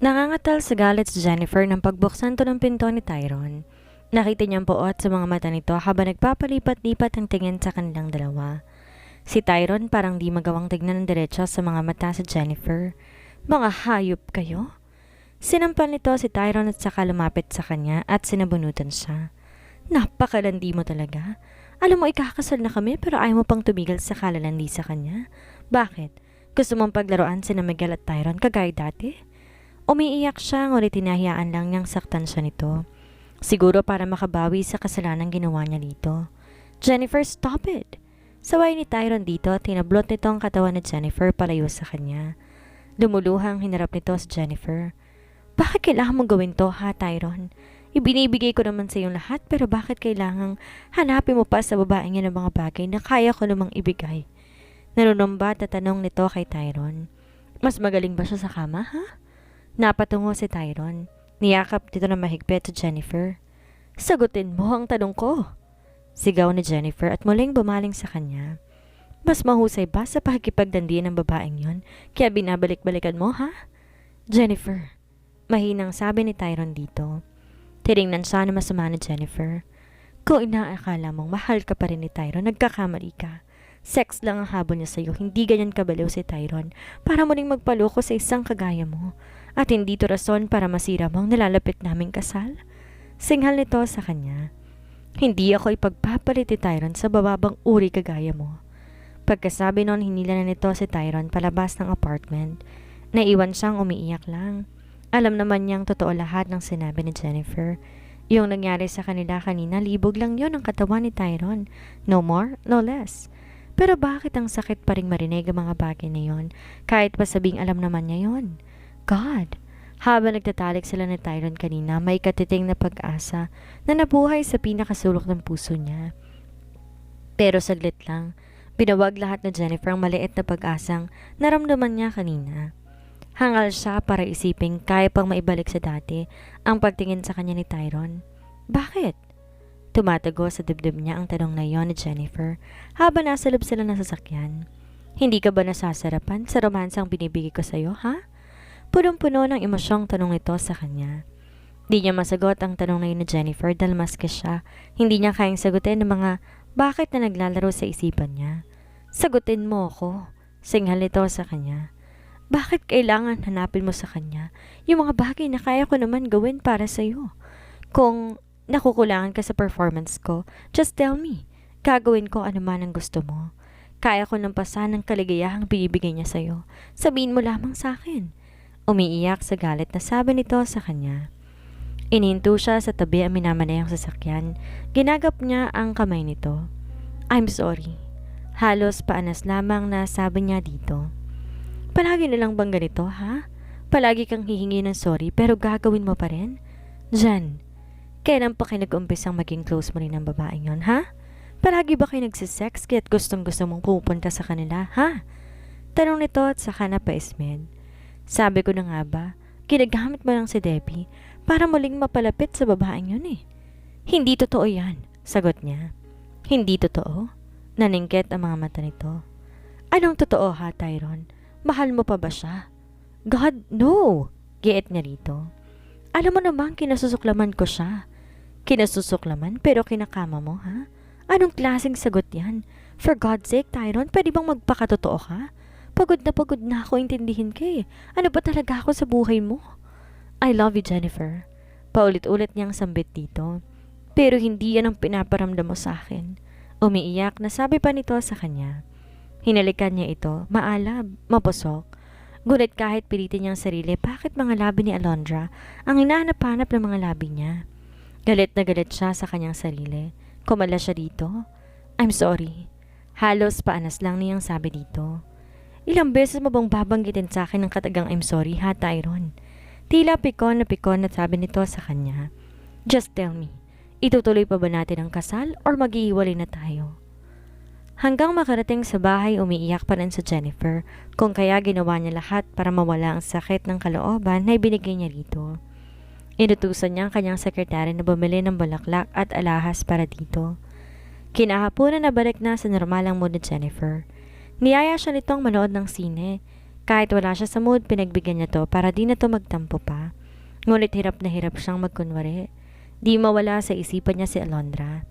Nangangatal sa galit si Jennifer nang pagbuksan to ng pinto ni Tyrone. Nakita niyang puot sa mga mata nito habang nagpapalipat-lipat ang tingin sa kanilang dalawa. Si Tyrone parang di magawang tignan ng diretso sa mga mata sa Jennifer. Mga hayop kayo? Sinampal nito si Tyrone at saka lumapit sa kanya at sinabunutan siya. Napakalandi mo talaga. Alam mo ikakasal na kami pero ayaw mo pang tumigil sa kalalandi sa kanya. Bakit? Gusto mong paglaruan sina Miguel at Tyrone kagaya dati? Umiiyak siya ngunit tinahiyaan lang niyang saktan siya nito. Siguro para makabawi sa kasalanan ginawa niya dito. Jennifer, stop it! Saway ni Tyrone dito at tinablot nito ang katawan ni Jennifer palayo sa kanya. Lumuluhang hinarap nito si Jennifer. Bakit kailangan mong gawin to ha, Tyrone? Ibinibigay ko naman sa iyong lahat pero bakit kailangang hanapin mo pa sa babaeng yan ng mga bagay na kaya ko namang ibigay? Nanunumbat na tanong nito kay Tyrone. Mas magaling ba siya sa kama, ha? Napatungo si Tyrone. Niyakap dito na mahigpit sa Jennifer. Sagutin mo ang tanong ko. Sigaw ni Jennifer at muling bumaling sa kanya. Mas mahusay ba sa pakikipagdandian ng babaeng yon kaya binabalik-balikan mo, ha? Jennifer, mahinang sabi ni Tyrone dito. Tiningnan siya na masama ni Jennifer. Kung inaakala mong mahal ka pa rin ni Tyrone, nagkakamali ka. Sex lang ang habol niya sa'yo, hindi ganyan kabaliw si Tyrone para muling magpaloko sa isang kagaya mo. At hindi to rason para masira mo ang nilalapit naming kasal. Singhal nito sa kanya. Hindi ako ipagpapalit ni Tyrone sa bababang uri kagaya mo. Pagkasabi noon, hinila na nito si Tyrone palabas ng apartment. Naiwan siyang umiiyak lang. Alam naman niyang totoo lahat ng sinabi ni Jennifer. Yung nangyari sa kanila kanina, libog lang yon ang katawan ni Tyrone. No more, no less. Pero bakit ang sakit pa ring marinig ang mga bagay na yon, kahit pa sabing alam naman niya yon? God! Habang nagtatalik sila ni Tyrone kanina, may katiting na pag-asa na nabuhay sa pinakasulok ng puso niya. Pero saglit lang, binawag lahat na Jennifer ang maliit na pag-asang naramdaman niya kanina. Hangal siya para isiping kaya pang maibalik sa dati ang pagtingin sa kanya ni Tyrone. Bakit? Tumatago sa dibdib niya ang tanong na yon ni Jennifer habang nasa loob sila ng sasakyan. Hindi ka ba nasasarapan sa romansang binibigay ko sa'yo, ha? Punong-puno ng emosyong tanong nito sa kanya. Di niya masagot ang tanong na yun ni Jennifer dahil maske siya. Hindi niya kayang sagutin ng mga bakit na naglalaro sa isipan niya. Sagutin mo ako. Singhal nito sa kanya. Bakit kailangan hanapin mo sa kanya yung mga bagay na kaya ko naman gawin para sa'yo? Kung nakukulangan ka sa performance ko, just tell me. Gagawin ko ano man ang gusto mo. Kaya ko nang pasan ng kaligayahang binibigay niya sa'yo. Sabihin mo lamang sa akin. Umiiyak sa galit na sabi nito sa kanya. Ininto siya sa tabi ang minamanayang sasakyan. Ginagap niya ang kamay nito. I'm sorry. Halos paanas lamang na sabi niya dito. Palagi na lang bang ganito, ha? Palagi kang hihingi ng sorry pero gagawin mo pa rin? Jan, kailan pa kayo nag-umpisang maging close mo rin ng babaeng yon, ha? Palagi ba kayo nagsisex kaya't gustong-gusto mong pupunta sa kanila, ha? Tanong nito at saka napaismed. Sabi ko na nga ba, ginagamit mo lang si Debbie para muling mapalapit sa babaeng yun eh. Hindi totoo yan, sagot niya. Hindi totoo? Naningkit ang mga mata nito. Anong totoo ha, Tyrone? Mahal mo pa ba siya? God, no! Giit niya rito. Alam mo naman kinasusuklaman ko siya. Kinasusuklaman pero kinakama mo ha? Anong klaseng sagot yan? For God's sake, Tyrone, pwede bang magpakatotoo ka? Pagod na ako, intindihin ka eh. Ano ba talaga ako sa buhay mo? I love you, Jennifer. Paulit-ulit niyang sambit dito. Pero hindi yan ang pinaparamdam mo sa akin. Umiiyak na sabi pa nito sa kanya. Hinalikan niya ito, maalab, mapusok. Ngunit kahit pilitin niyang sarili, bakit mga labi ni Alondra ang hinahanap-hanap ng mga labi niya? Galit na galit siya sa kanyang sarili. Kumala siya dito. I'm sorry. Halos paanas lang niyang sabi dito. Ilang beses mo bang babanggitin sa akin ng katagang I'm sorry ha, Tyrone? Tila pikon na sabi nito sa kanya. Just tell me, itutuloy pa ba natin ang kasal or mag-iiwalay na tayo? Hanggang makarating sa bahay, umiiyak pa rin sa Jennifer kung kaya ginawa niya lahat para mawala ang sakit ng kalooban na ibinigay niya rito. Inutusan niya ang kanyang sekretary na bumili ng bulaklak at alahas para dito. Kinahaponan na balik na sa normalang mood ni Jennifer. Niyaya siya nitong manood ng sine. Kahit wala siya sa mood, pinagbigyan niya to para di na to magtampo pa. Ngunit hirap na hirap siyang magkunwari. Di mawala sa isipan niya si Alondra.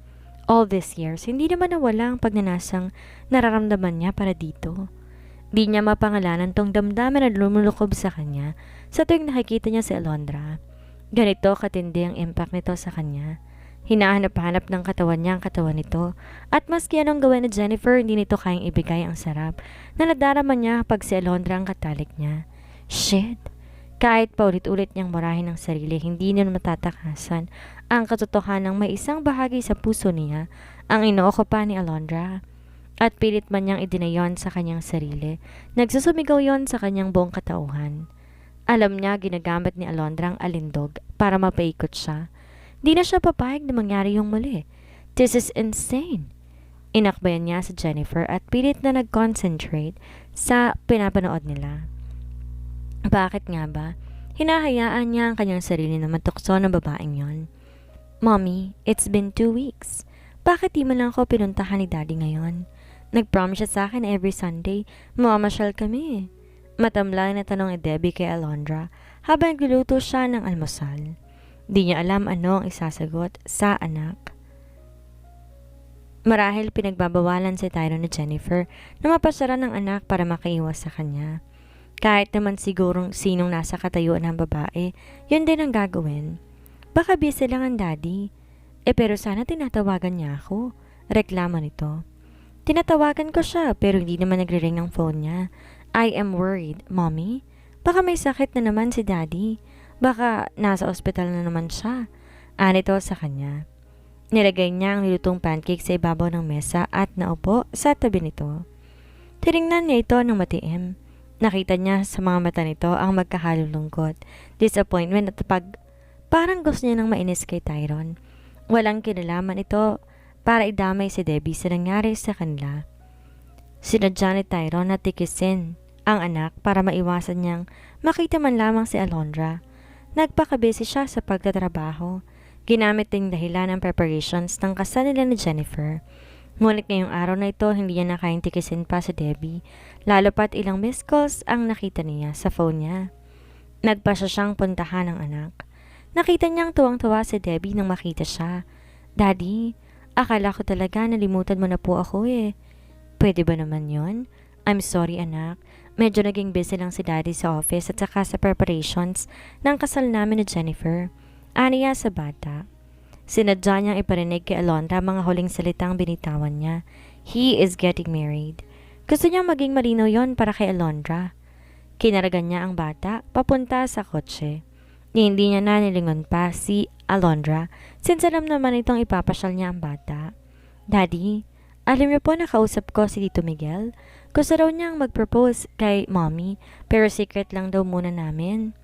All these years, hindi naman nawala ang pagnanasang nararamdaman niya para dito. Di niya mapangalanan tong damdamin na lumulukob sa kanya sa tuwing nakikita niya si Alondra. Ganito katindi ang impact nito sa kanya. Hinahanap-hanap ng katawan niya ang katawan nito at maski anong gawin ni Jennifer, hindi nito kayang ibigay ang sarap na nadarama niya pag si Alondra ang katalik niya. Shit! Kahit paulit-ulit niyang murahin ang sarili, hindi niya matatakasan ang katotohanan ng may isang bahagi sa puso niya ang inookupa ni Alondra. At pilit man niyang idinayon sa kanyang sarili, nagsusumigaw yon sa kanyang buong katauhan. Alam niya ginagamit ni Alondra ang alindog para mapaikot siya. Di na siya papayag na mangyari yung mali. This is insane. Inakbayan niya si Jennifer at pilit na nag-concentrate sa pinapanood nila. Bakit nga ba? Hinahayaan niya ang kanyang sarili na matukso ng babaeng yon. Mommy, it's been 2 weeks. Bakit di mo lang ako pinuntahan ni Daddy ngayon? Nag-promise siya sa akin every Sunday, mamamasyal kami. Matamlay na tanong ni Debbie kay Alondra habang nagluluto siya ng almusal. Di niya alam ano ang isasagot sa anak. Marahil pinagbabawalan si Tyrone ni Jennifer na mapasara ng anak para makaiwas sa kanya. Kahit naman sigurong sinong nasa katayuan ng babae, yun din ang gagawin. Baka busy lang ang daddy. Pero sana tinatawagan niya ako. Reklamo nito. Tinatawagan ko siya pero hindi naman nagre-ring ang phone niya. I am worried, Mommy. Baka may sakit na naman si Daddy. Baka nasa ospital na naman siya. Anito sa kanya. Nilagay niya ang nilutong pancake sa ibabaw ng mesa at naupo sa tabi nito. Tinignan niya ito ng matiim. Nakita niya sa mga mata nito ang magkahalong lungkot, disappointment at parang gusto niya nang mainis kay Tyrone. Walang kinalaman ito para idamay si Debbie sa nangyari sa kanila. Sinadya ni Tyrone na tikisin ang anak para maiwasan niyang makita man lamang si Alondra. Nagpakabisi siya sa pagtatrabaho. Ginamit ding dahilan ang preparations ng kasal nila ni Jennifer. Ngunit ngayong araw na ito, hindi niya nakayang tikisin pa si Debbie, lalo pat ilang missed calls ang nakita niya sa phone niya. Nagpasya siyang puntahan ng anak. Nakita niyang tuwang-tuwa si Debbie nang makita siya. Daddy, akala ko talaga nalimutan mo na po ako eh. Pwede ba naman yon? I'm sorry anak. Medyo naging busy lang si Daddy sa office at saka sa preparations ng kasal namin ni Jennifer. Aniya sa bata. Sinadya niyang iparinig kay Alondra mga huling salitang binitawan niya. He is getting married. Gusto niyang maging malinaw yon para kay Alondra. Kinaragan niya ang bata papunta sa kotse. Hindi niya na nilingon pa si Alondra since alam naman itong ipapasyal niya ang bata. Daddy, alam niyo po nakausap ko si Tito Miguel. Gusto raw niyang mag-propose kay Mommy pero secret lang daw muna namin.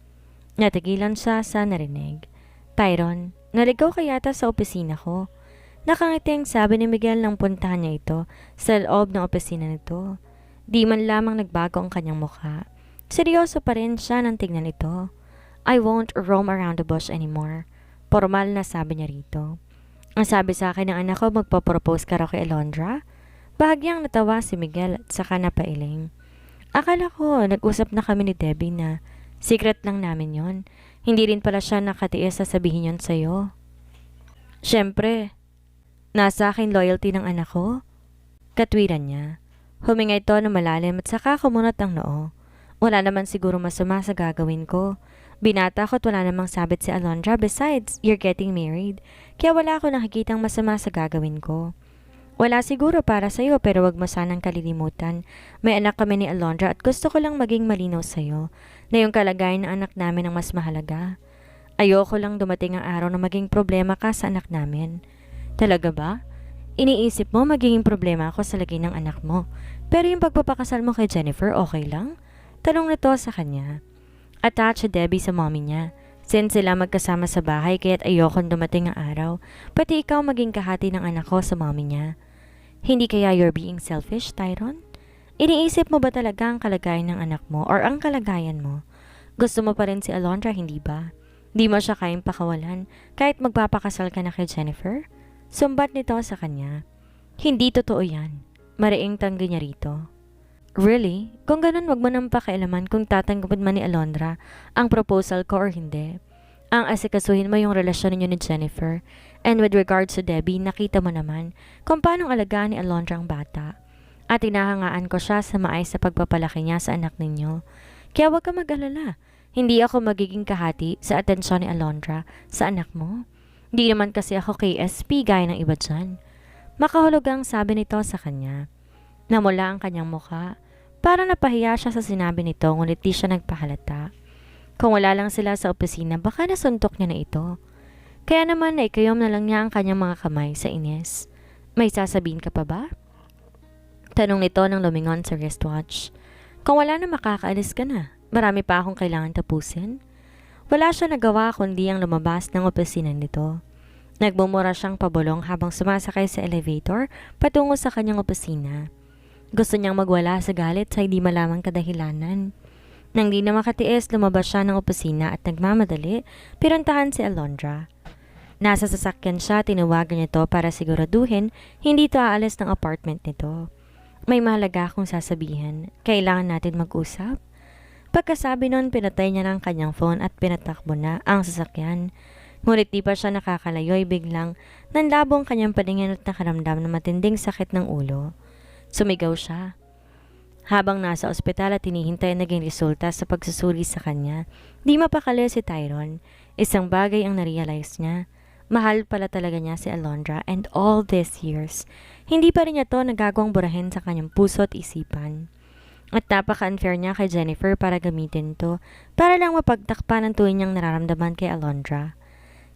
Natigilan siya sa narinig. Tyrone, naligaw ka yata sa opisina ko. Nakangiti ang sabi ni Miguel nang puntahan niya ito sa loob ng opisina nito. Di man lamang nagbago ang kanyang mukha. Seryoso pa rin siya nang tignan ito. I won't roam around the bush anymore. Formal na sabi niya rito. Ang sabi sa akin ng anak ko magpapropose ka raw kay Alondra. Bahagyang natawa si Miguel at saka napailing. Akala ko nag-usap na kami ni Debbie na secret lang namin yon. Hindi rin pala siya nakatiis sa sabihin yon sa'yo. Siyempre, nasa akin loyalty ng anak ko. Katwiran niya. Huminga ito ng malalim at saka kumunot ang noo. Wala naman siguro masama sa gagawin ko. Binata ko at wala namang sabit si Alondra. Besides, you're getting married. Kaya wala ako nakikitang masama sa gagawin ko. Wala siguro para sa'yo pero wag mo sanang kalilimutan. May anak kami ni Alondra at gusto ko lang maging malinaw sa'yo na yung kalagayan ng anak namin ang mas mahalaga. Ayoko lang dumating ang araw na maging problema ka sa anak namin. Talaga ba? Iniisip mo magiging problema ako sa lagay ng anak mo. Pero yung pagpapakasal mo kay Jennifer, okay lang? Tanong nito sa kanya. Attach si Debbie sa mommy niya. Since sila magkasama sa bahay kaya't ayokong dumating ang araw, pati ikaw maging kahati ng anak ko sa mommy niya. Hindi kaya you're being selfish, Tyrone? Iniisip mo ba talaga ang kalagayan ng anak mo or ang kalagayan mo? Gusto mo pa rin si Alondra, hindi ba? Di mo siya kayang pakawalan kahit magpapakasal ka na kay Jennifer? Sumbat nito sa kanya. Hindi totoo yan. Mariing tanggi niya rito. Really? Kung ganun, wag mo nang pakialaman kung tatanggapin man ni Alondra ang proposal ko or hindi. Ang asikasuhin mo yung relasyon ninyo ni Jennifer. And with regards to Debbie, nakita mo naman kung paano alagaan ni Alondra ang bata. At inahangaan ko siya sa maayos sa pagpapalaki niya sa anak ninyo. Kaya wag ka mag-alala. Hindi ako magiging kahati sa atensyon ni Alondra sa anak mo. Di naman kasi ako KSP gaya ng iba dyan. Makahulugang sabi nito sa kanya. Namula ang kanyang muka. Para napahiya siya sa sinabi nito ngunit di siya nagpahalata. Kung wala lang sila sa opisina baka nasuntok niya na ito. Kaya naman naikayom na lang niya ang kanyang mga kamay sa Ines. May sasabihin ka pa ba? Tanong nito nang lumingon sa wristwatch. Kung wala na makakaalis ka na. Marami pa akong kailangan tapusin. Wala siya nagawa kundi ang lumabas ng opisina nito. Nagmumura siyang pabulong habang sumasakay sa elevator patungo sa kanyang opisina. Gusto niyang magwala sa galit sa hindi malamang kadahilanan. Nang di na makatiis, lumabas siya ng opisina at nagmamadali, pirantahan si Alondra. Nasa sasakyan siya, tinawagan niya to para siguraduhin hindi to aalis ng apartment nito. May mahalaga akong sasabihin. Kailangan natin mag-usap. Pagkasabi nun, pinatay niya ng kanyang phone at pinatakbo na ang sasakyan. Ngunit di pa siya nakakalayo'y biglang nanlabo ang kanyang paningin at nakaramdam ng matinding sakit ng ulo. Sumigaw siya. Habang nasa ospital at hinihintay ang naging resulta sa pagsusuri sa kanya, di mapakali si Tyrone. Isang bagay ang narealize niya. Mahal pala talaga niya si Alondra and all these years, hindi pa rin niya to nagagawang burahin sa kanyang puso at isipan. At napaka-unfair niya kay Jennifer para gamitin to para lang mapagtakpan ang tuwing niyang nararamdaman kay Alondra.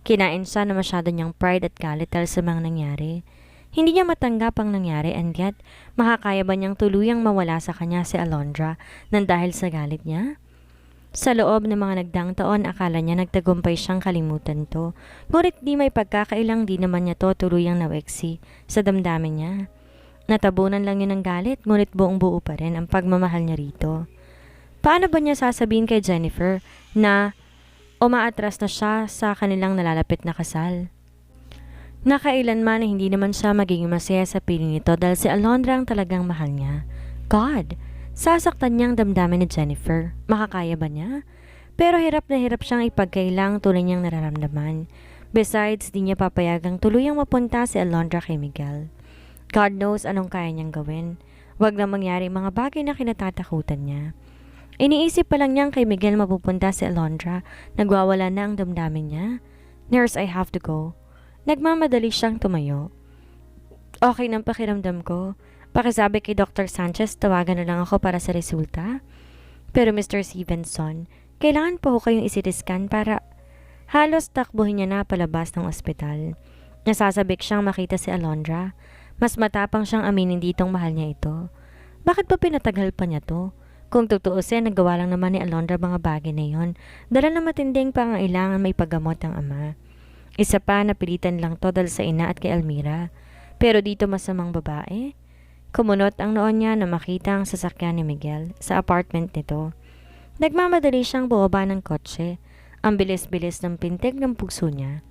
Kinain siya na masyado niyang pride at galit dahil sa mga nangyari. Hindi niya matanggap ang nangyari and yet, makakaya ba niyang tuluyang mawala sa kanya si Alondra nang dahil sa galit niya? Sa loob ng mga nagdaang taon, akala niya nagtagumpay siyang kalimutan to. Ngunit di may pagkakailang di naman niya to tuluyang naweksi sa damdamin niya. Natabunan lang yun ng galit, ngunit buong buo pa rin ang pagmamahal niya rito. Paano ba niya sasabihin kay Jennifer na umaatras na siya sa kanilang nalalapit na kasal? Nakailanman na hindi naman siya magiging masaya sa piling nito dahil si Alondra ang talagang mahal niya. God, sasaktan niyang damdamin ni Jennifer. Makakaya ba niya? Pero hirap na hirap siyang ipagkailang tunay niyang nararamdaman. Besides, di niya papayagang tuluyang mapunta si Alondra kay Miguel. God knows anong kaya niyang gawin. Huwag na mangyari mga bagay na kinatatakutan niya. Iniisip pa lang niyang kay Miguel mapupunta si Alondra. Nagwawala na ang damdamin niya. Nurse, I have to go. Nagmamadali siyang tumayo. Okay ng pakiramdam ko. Pakisabi kay Dr. Sanchez, tawagan na lang ako para sa resulta. Pero Mr. Stevenson, kailangan po kayong isitiskan para halos takbuhin niya na palabas ng ospital. Nasasabik siyang makita si Alondra. Mas matapang siyang aminin ditong mahal niya ito. Bakit ba pinatagal pa niya to? Kung tutuusin, nagawa lang naman ni Alondra mga bagay na yon. Dala na matinding pangailangan may paggamot ng ama. Isa pa, napilitan lang to dahil sa ina at kay Almira. Pero dito masamang babae. Kumunot ang noon niya na makita ang sasakyan ni Miguel sa apartment nito. Nagmamadali siyang bumaba ng kotse. Ang bilis-bilis ng pintig ng puso niya.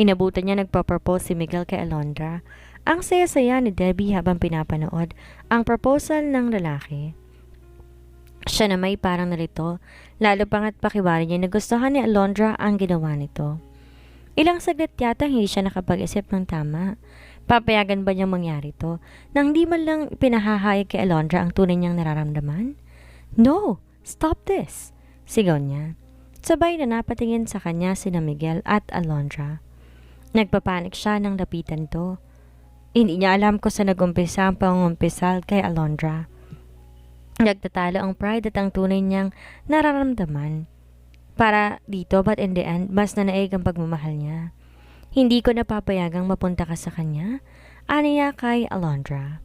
Inabutan niya nagpa-propose si Miguel kay Alondra. Ang saya-saya ni Debbie habang pinapanood ang proposal ng lalaki. Siya na may parang nalito, lalo pangat pakiwari niya na gustuhan ni Alondra ang ginawa nito. Ilang saglit yata hindi siya nakapag-isip ng tama. Papayagan ba niyang mangyari to nang di man lang pinahahayag kay Alondra ang tunay niyang nararamdaman? No! Stop this! Sigaw niya. Sabay na napatingin sa kanya sina Miguel at Alondra. Nagpapanik siya nang lapitan to. Hindi niya alam kung saan nag-umpisa ang pangumpisal kay Alondra. Nagtatalo ang pride at ang tunay niyang nararamdaman. Para dito, but in the end, mas nanaig ang pagmamahal niya. Hindi ko napapayagang mapunta ka sa kanya, aniya kay Alondra.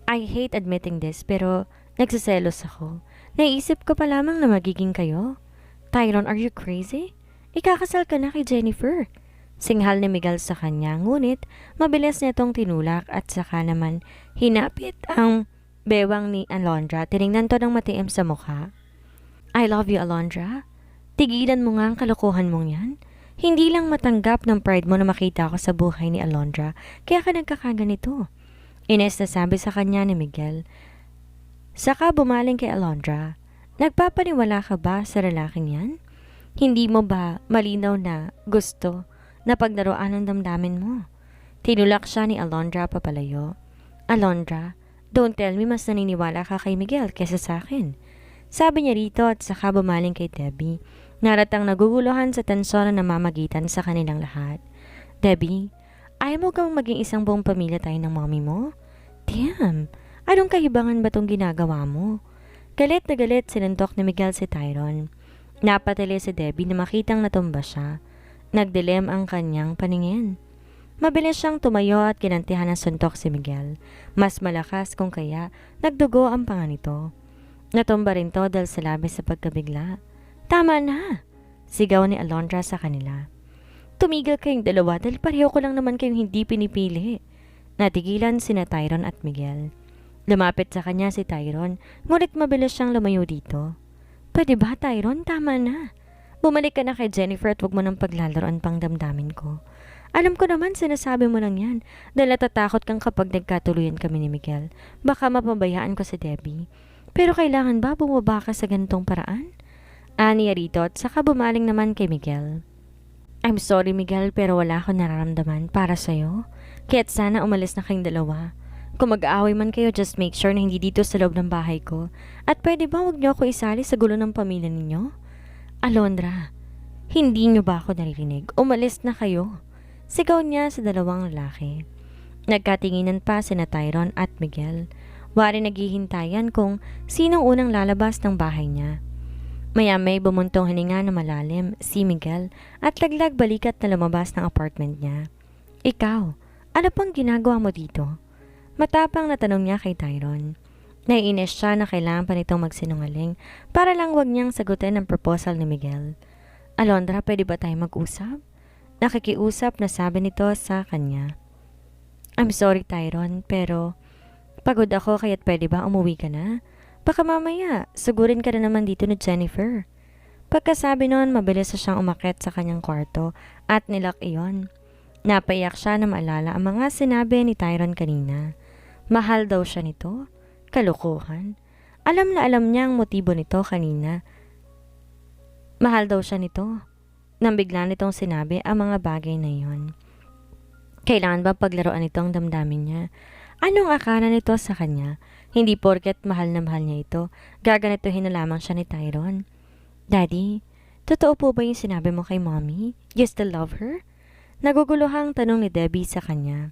I hate admitting this, pero nagsiselos ako. Naisip ko pa lamang na magiging kayo. Tyrone, are you crazy? Ikakasal ka na kay Jennifer. Singhal ni Miguel sa kanya, ngunit mabilis niya tong tinulak at saka naman hinapit ang bewang ni Alondra. Tinignan to ng matiim sa mukha. I love you, Alondra. Tigilan mo nga ang kalokohan mong yan. Hindi lang matanggap ng pride mo na makita ako sa buhay ni Alondra, kaya ka nagkakaganito. Ines na sabi sa kanya ni Miguel. Saka bumaling kay Alondra. Nagpapaniwala ka ba sa lalaking yan? Hindi mo ba malinaw na gusto na paglaruan ng damdamin mo? Tinulak siya ni Alondra papalayo. Alondra, don't tell me mas naniniwala ka kay Miguel kesa sa akin. Sabi niya rito at saka bumaling kay Debbie. Naratang naguguluhan sa tensyon na namamagitan sa kanilang lahat. Debbie, ayaw mo kang maging isang buong pamilya tayo ng mommy mo? Damn, anong kahibangan ba tong ginagawa mo? Galit na galit sinuntok ni Miguel si Tyron. Napatili si Debbie na makitang natumba siya. Nagdilim ang kanyang paningin. Mabilis siyang tumayo at kinantihan ng suntok si Miguel. Mas malakas kung kaya nagdugo ang panga nito. Natumba rin to dahil sa labis sa pagkabigla. Tama na! Sigaw ni Alondra sa kanila. Tumigil kayong dalawa dahil pareho ko lang naman kayong hindi pinipili. Natigilan sina Tyron at Miguel. Lumapit sa kanya si Tyron, ngunit mabilis siyang lumayo dito. Pwede ba, Tyron? Tama na. Bumalik ka na kay Jennifer at huwag mo nang paglalaroan pang damdamin ko. Alam ko naman sinasabi mo lang yan dahil natatakot kang kapag nagkatuluyan kami ni Miguel. Baka mapabayaan ko si Debbie. Pero kailangan ba bumaba ka sa ganitong paraan? Aniya rito at saka bumaling naman kay Miguel. I'm sorry Miguel pero wala akong nararamdaman para sa'yo. Kaya't sana umalis na kayong dalawa. Kung mag-aaway man kayo, just make sure na hindi dito sa loob ng bahay ko. At pwede ba huwag niyo ako isali sa gulo ng pamilya ninyo? Alondra, hindi niyo ba ako naririnig? Umalis na kayo. Sigaw niya sa dalawang lalaki. Nagkatinginan pa sina Tyron at Miguel. Wari naghihintayan kung sinong unang lalabas ng bahay niya. Maya-may bumuntong hininga na malalim si Miguel at laglag balikat na lumabas ng apartment niya. Ikaw, ano pang ginagawa mo dito? Matapang na tanong niya kay Tyron. Naiinis siya na kailangan pa nitong magsinungaling para lang wag niyang sagutin ang proposal ni Miguel. Alondra, pwede ba tayo mag-usap? Nakikiusap na sabi nito sa kanya. I'm sorry Tyron, pero pagod ako kaya't pwede ba umuwi ka na? Baka mamaya, sugurin ka na naman dito ni Jennifer. Pagkasabi noon, mabilis na siyang umakyat sa kanyang kwarto at nilak iyon. Napaiyak siya na maalala ang mga sinabi ni Tyron kanina. Mahal daw siya nito? Kalukuhan. Alam na alam niya ang motibo nito kanina. Mahal daw siya nito. Nang bigla nitong sinabi ang mga bagay na iyon. Kailangan ba paglaruan ito ang damdamin niya? Anong akala nito sa kanya? Hindi porket mahal na mahal niya ito, gaganituhin na lamang siya ni Tyron. Daddy, totoo po ba yung sinabi mo kay Mommy? You still love her? Naguguluhang tanong ni Debbie sa kanya.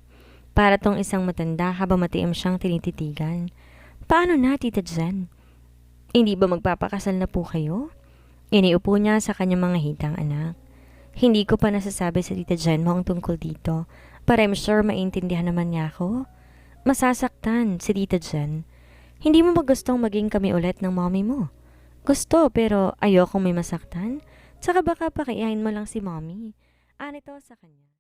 Para tong isang matanda habang matiim siyang tinititigan. Paano na, Tita Jen? Hindi ba magpapakasal na po kayo? Iniupo niya sa kanyang mga hitang anak. Hindi ko pa nasasabi sa Tita Jen mo ang tungkol dito, para I'm sure maintindihan naman niya ako. Masasaktan si Tita Jen. Hindi mo ba gustong maging kami ulit ng mommy mo? Gusto pero ayokong may masaktan. Saka baka pakiyahin mo lang si mommy. Anito sa kanya.